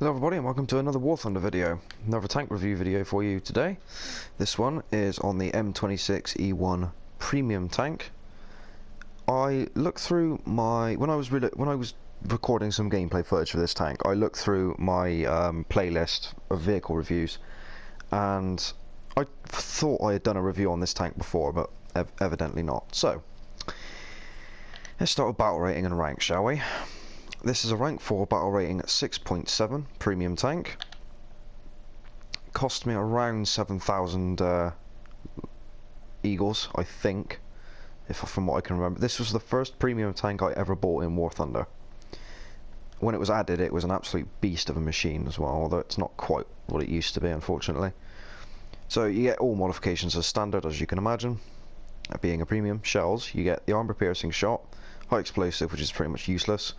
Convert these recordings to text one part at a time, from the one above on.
Hello everybody and welcome to another War Thunder video, another tank review video for you today. This one is on the M26E1 premium tank. I looked through my, when I was recording some gameplay footage for this tank, I looked through my playlist of vehicle reviews and I thought I had done a review on this tank before, but evidently not. So, let's start with battle rating and rank, shall we? This is a rank 4 battle rating at 6.7 premium tank. Cost me around 7,000 eagles, I think, from what I can remember. This was the first premium tank I ever bought in War Thunder. When it was added, it was an absolute beast of a machine as well, although it's not quite what it used to be, unfortunately. So you get all modifications as standard, as you can imagine. Being a premium, shells, you get the armor piercing shot, high explosive, which is pretty much useless.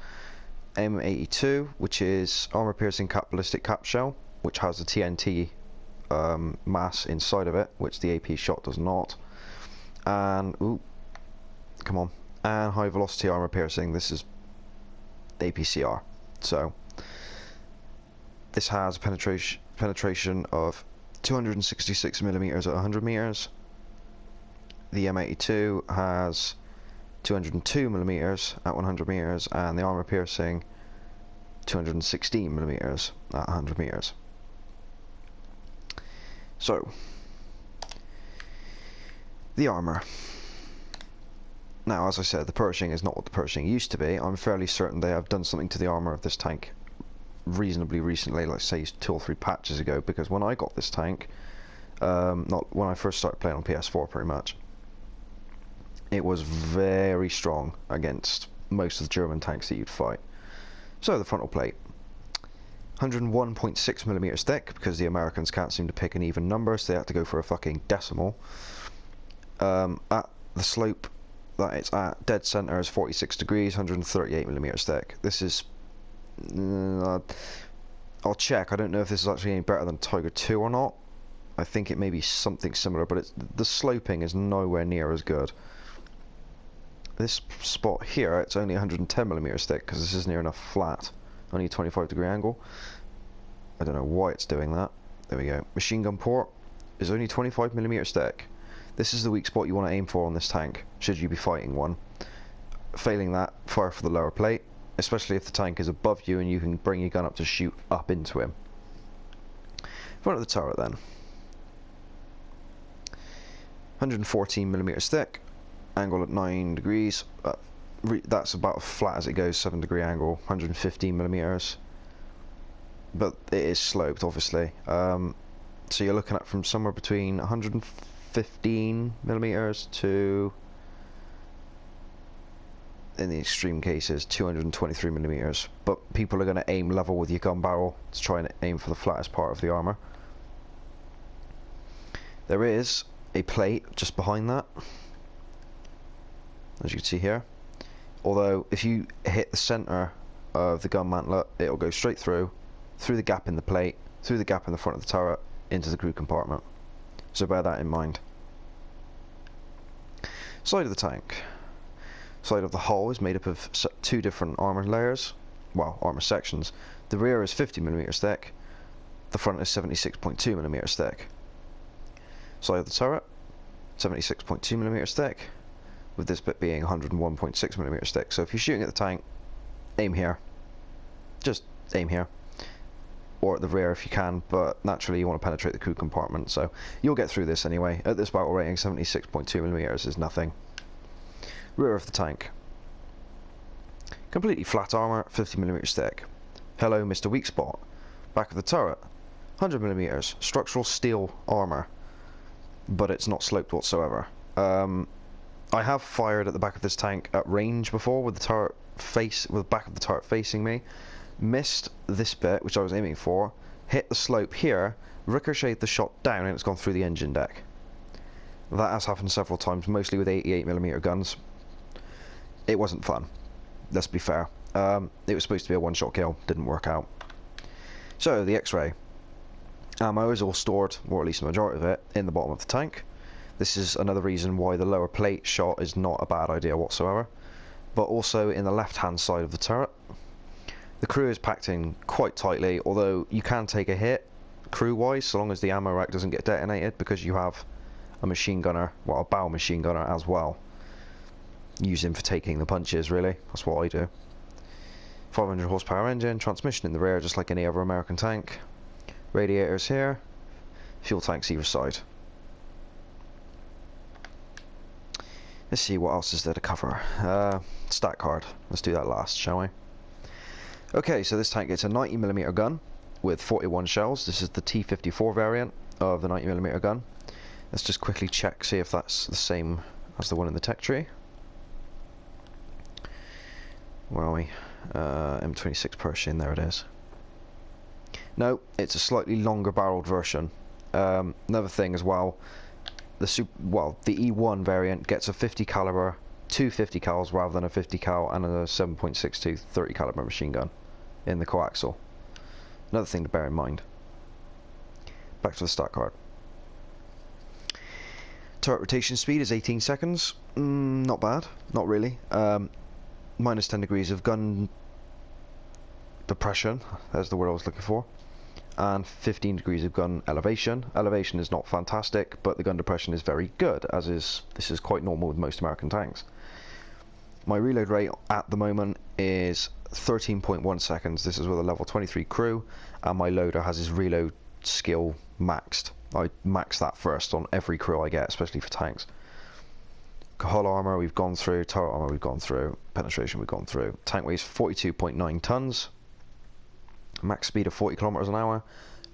M82, which is armor piercing cap ballistic cap shell, which has a TNT mass inside of it, which the AP shot does not. And and high velocity armor piercing. This is APCR. So this has penetration of 266 millimeters at 100 meters. The M82 has 202 millimeters at 100 meters, and the armor piercing 216 millimeters at 100 meters. So, the armor. Now, as I said, the Pershing is not what the Pershing used to be. I'm fairly certain they have done something to the armor of this tank reasonably recently, like say 2 or 3 patches ago, because when I got this tank, not when I first started playing on PS4 pretty much, it was very strong against most of the German tanks that you'd fight. So the frontal plate, 101.6mm thick, because the Americans can't seem to pick an even number, so they had to go for a fucking decimal. At the slope that it's at, dead center is 46 degrees, 138mm thick. This is, I'll check, I don't know if this is actually any better than Tiger 2 or not. I think it may be something similar, but the sloping is nowhere near as good. This spot here, it's only 110mm thick, because this is near enough flat, only a 25-degree angle. I don't know why it's doing that. There we go. Machine gun port is only 25mm thick. This is the weak spot you want to aim for on this tank, should you be fighting one. Failing that, fire for the lower plate, especially if the tank is above you and you can bring your gun up to shoot up into him. Front of the turret then. 114mm thick. Angle at 9 degrees, that's about as flat as it goes, 7-degree angle, 115 millimeters, but it is sloped obviously, so you're looking at from somewhere between 115 millimeters to, in the extreme cases, 223 millimeters, but people are going to aim level with your gun barrel to try and aim for the flattest part of the armor. There is a plate just behind that, as you can see here, although if you hit the center of the gun mantlet, it'll go straight through the gap in the plate, through the gap in the front of the turret, into the crew compartment, so bear that in mind. Side of the tank. Side of the hull is made up of 2 different armor layers, well, armor sections. The rear is 50mm thick, the front is 76.2mm thick. Side of the turret, 76.2mm thick, with this bit being 101.6mm thick. So if you're shooting at the tank, aim here. Just aim here. Or at the rear if you can, but naturally you want to penetrate the crew compartment, so you'll get through this anyway. At this battle rating, 76.2mm is nothing. Rear of the tank. Completely flat armor, 50mm thick. Hello, Mr. Weak Spot. Back of the turret, 100mm, structural steel armor, but it's not sloped whatsoever. I have fired at the back of this tank at range before with the back of the turret facing me. Missed this bit, which I was aiming for, hit the slope here, ricocheted the shot down, and it's gone through the engine deck. That has happened several times, mostly with 88mm guns. It wasn't fun, let's be fair. It was supposed to be a one-shot kill, didn't work out. So, the X-ray. Ammo is all stored, or at least the majority of it, in the bottom of the tank. This is another reason why the lower plate shot is not a bad idea whatsoever. But also in the left hand side of the turret, The crew is packed in quite tightly, although you can take a hit crew-wise, so long as the ammo rack doesn't get detonated, because you have a machine gunner, well, a bow machine gunner as well. Use him for taking the punches, really. That's what I do. 500 horsepower engine, transmission in the rear, just like any other American tank. Radiators here, fuel tanks either side. Let's see what else is there to cover. Stat card. Let's do that last, shall we? Okay, so this tank gets a 90mm gun with 41 shells. This is the T54 variant of the 90mm gun. Let's just quickly check, see if that's the same as the one in the tech tree. Where are we? M26 Pershing, there it is. No, it's a slightly longer barreled version. Another thing as well, the E1 variant gets a 50 caliber, two 50 cals rather than a 50 cal, and a 7.62 30 caliber machine gun in the coaxial. Another thing to bear in mind. Back to the stat card. Turret rotation speed is 18 seconds. Not bad, not really. Minus 10 degrees of gun depression, that's the word I was looking for, and 15 degrees of gun elevation. Elevation is not fantastic, but the gun depression is very good, as is this is quite normal with most American tanks. My reload rate at the moment is 13.1 seconds. This is with a level 23 crew, and my loader has his reload skill maxed. I max that first on every crew I get, especially for tanks. Hull armor we've gone through, turret armor we've gone through, penetration we've gone through. Tank weighs 42.9 tons. Max speed of 40 kilometers an hour.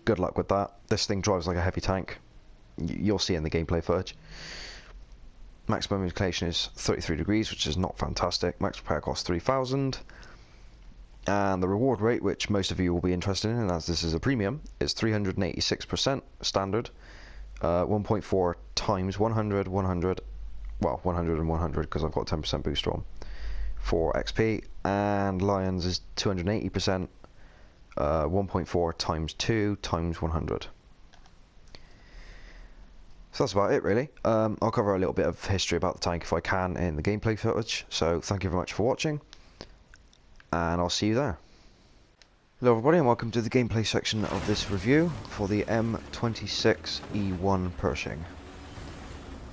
Good luck with that. This thing drives like a heavy tank. You'll see in the gameplay footage. Maximum inclination is 33 degrees, which is not fantastic. Max repair cost 3,000. And the reward rate, which most of you will be interested in, as this is a premium, is 386% standard. 1.4 times 100, 100, well, 100 and 100 because I've got a 10% booster on for XP. And Lions is 280%. 1.4 times 2 times 100. So that's about it, really. I'll cover a little bit of history about the tank if I can in the gameplay footage. So thank you very much for watching, and I'll see you there. Hello everybody, and welcome to the gameplay section of this review for the M26E1 Pershing.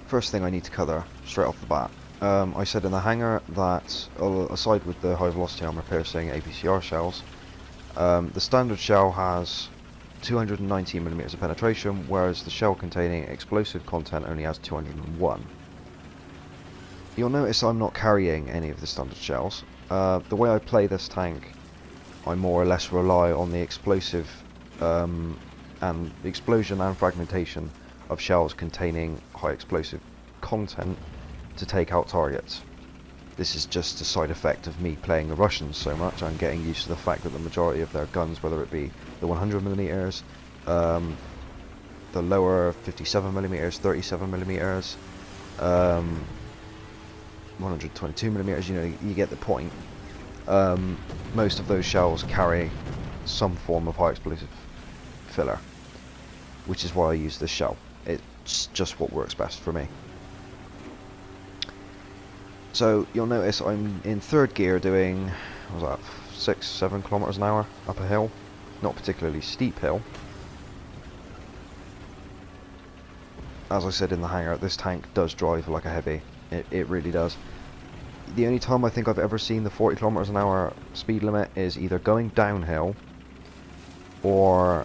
First thing I need to cover straight off the bat. I said in the hangar that, aside with the high velocity armor piercing APCR shells, the standard shell has 219mm of penetration, whereas the shell containing explosive content only has 201. You'll notice I'm not carrying any of the standard shells. The way I play this tank, I more or less rely on the explosive and the explosion and fragmentation of shells containing high explosive content to take out targets. This is just a side effect of me playing the Russians so much. I'm getting used to the fact that the majority of their guns, whether it be the 100mm, the lower 57mm, 37mm, 122mm, you know, you get the point. Most of those shells carry some form of high explosive filler, which is why I use this shell. It's just what works best for me. So you'll notice I'm in third gear doing, what was that, 6-7 kilometers an hour up a hill, not particularly steep hill. As I said in the hangar, this tank does drive like a heavy. It really does. The only time I think I've ever seen the 40 kilometers an hour speed limit is either going downhill or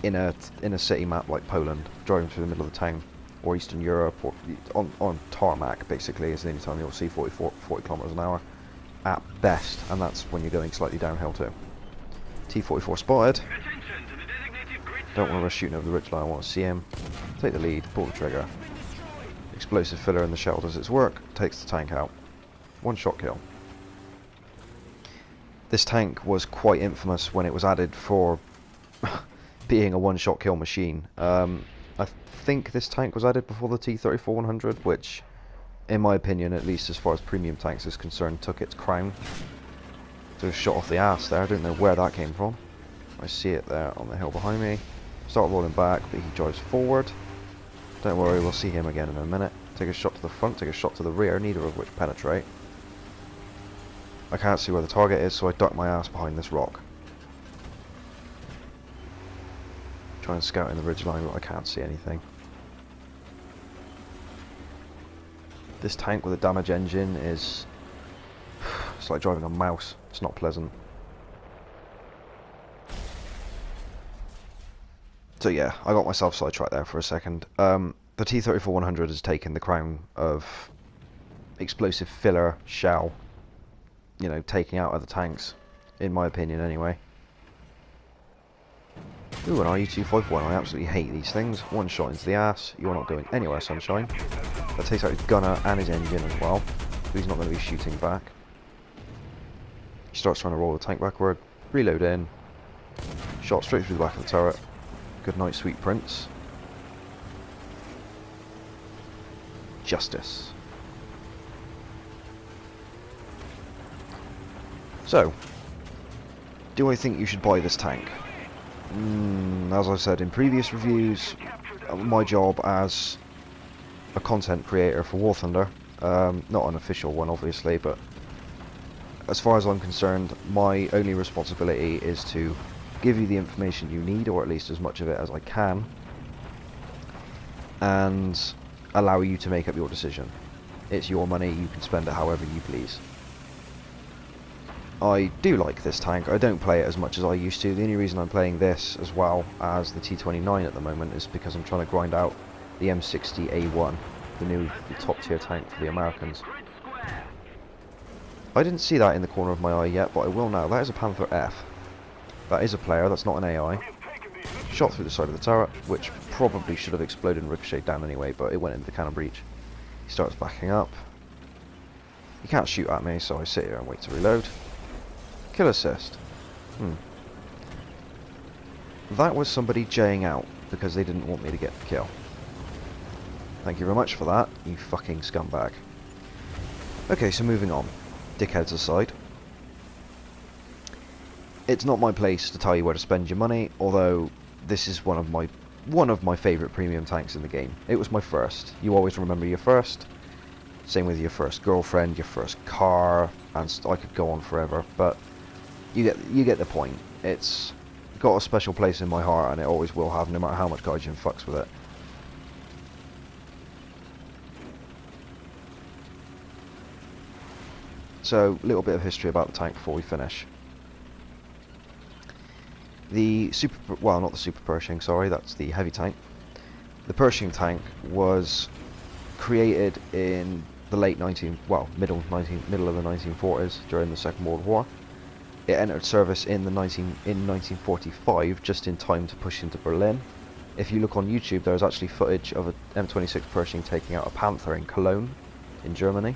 in a city map like Poland, driving through the middle of the town, or Eastern Europe, or on tarmac. Basically is the only time you'll see 40 kilometers an hour at best, and that's when you're going slightly downhill too. T-44 spotted. Don't want to rush shooting over the ridgeline. I want to see him. Take the lead, pull the trigger. Explosive filler in the shell does its work, takes the tank out. One shot kill. This tank was quite infamous when it was added for being a one-shot kill machine. I think this tank was added before the T-34-100, which, in my opinion, at least as far as premium tanks is concerned, took its crown. So a shot off the ass there. I don't know where that came from. I see it there on the hill behind me. Start rolling back, but he drives forward. Don't worry, we'll see him again in a minute. Take a shot to the front, take a shot to the rear, neither of which penetrate. I can't see where the target is, so I duck my ass behind this rock. Try and scout in the ridgeline, but I can't see anything. This tank with a damage engine is... it's like driving a mouse. It's not pleasant. So yeah, I got myself sidetracked there for a second. The T-34-100 has taken the crown of explosive filler shell, you know, taking out other tanks, in my opinion anyway. Ooh, an RU-251. I absolutely hate these things. One shot into the ass, you're not going anywhere, sunshine. That takes out his gunner and his engine as well, so he's not going to be shooting back. He starts trying to roll the tank backward, reload in, shot straight through the back of the turret. Good night, sweet prince. Justice. So, do I think you should buy this tank? As I said in previous reviews, my job as a content creator for War Thunder, not an official one obviously, but as far as I'm concerned, my only responsibility is to give you the information you need, or at least as much of it as I can, and allow you to make up your decision. It's your money, you can spend it however you please. I do like this tank. I don't play it as much as I used to. The only reason I'm playing this as well as the T-29 at the moment is because I'm trying to grind out the M26E1, the top tier tank for the Americans. I didn't see that in the corner of my eye yet, but I will now. That is a Panther F. That is a player, that's not an AI. Shot through the side of the turret, which probably should have exploded and ricocheted down anyway, but it went into the cannon breach. He starts backing up. He can't shoot at me, so I sit here and wait to reload. Kill assist. That was somebody J'ing out because they didn't want me to get the kill. Thank you very much for that, you fucking scumbag. Okay, so moving on. Dickheads aside. It's not my place to tell you where to spend your money, although this is one of my favourite premium tanks in the game. It was my first. You always remember your first. Same with your first girlfriend, your first car, and I could go on forever, but you get the point. It's got a special place in my heart, and it always will have, no matter how much Gaijin fucks with it. So, a little bit of history about the tank before we finish. The not the Super Pershing, sorry, that's the heavy tank. The Pershing tank was created in the middle of the 1940s during the Second World War. It entered service in 1945, just in time to push into Berlin. If you look on YouTube, there's actually footage of an M26 Pershing taking out a Panther in Cologne, in Germany.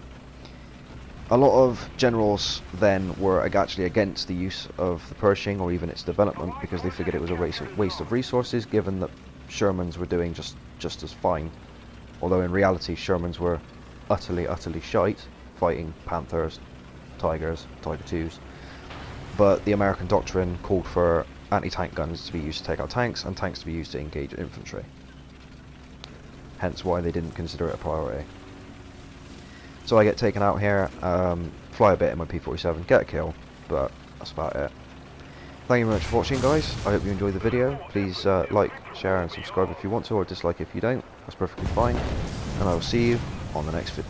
A lot of generals then were actually against the use of the Pershing or even its development because they figured it was a waste of resources, given that Shermans were doing just as fine. Although in reality Shermans were utterly shite, fighting Panthers, Tigers, Tiger IIs. But the American doctrine called for anti-tank guns to be used to take out tanks and tanks to be used to engage infantry. Hence why they didn't consider it a priority. So I get taken out here, fly a bit in my P-47, get a kill, but that's about it. Thank you very much for watching, guys. I hope you enjoyed the video. Please like, share and subscribe if you want to, or dislike if you don't. That's perfectly fine. And I will see you on the next video.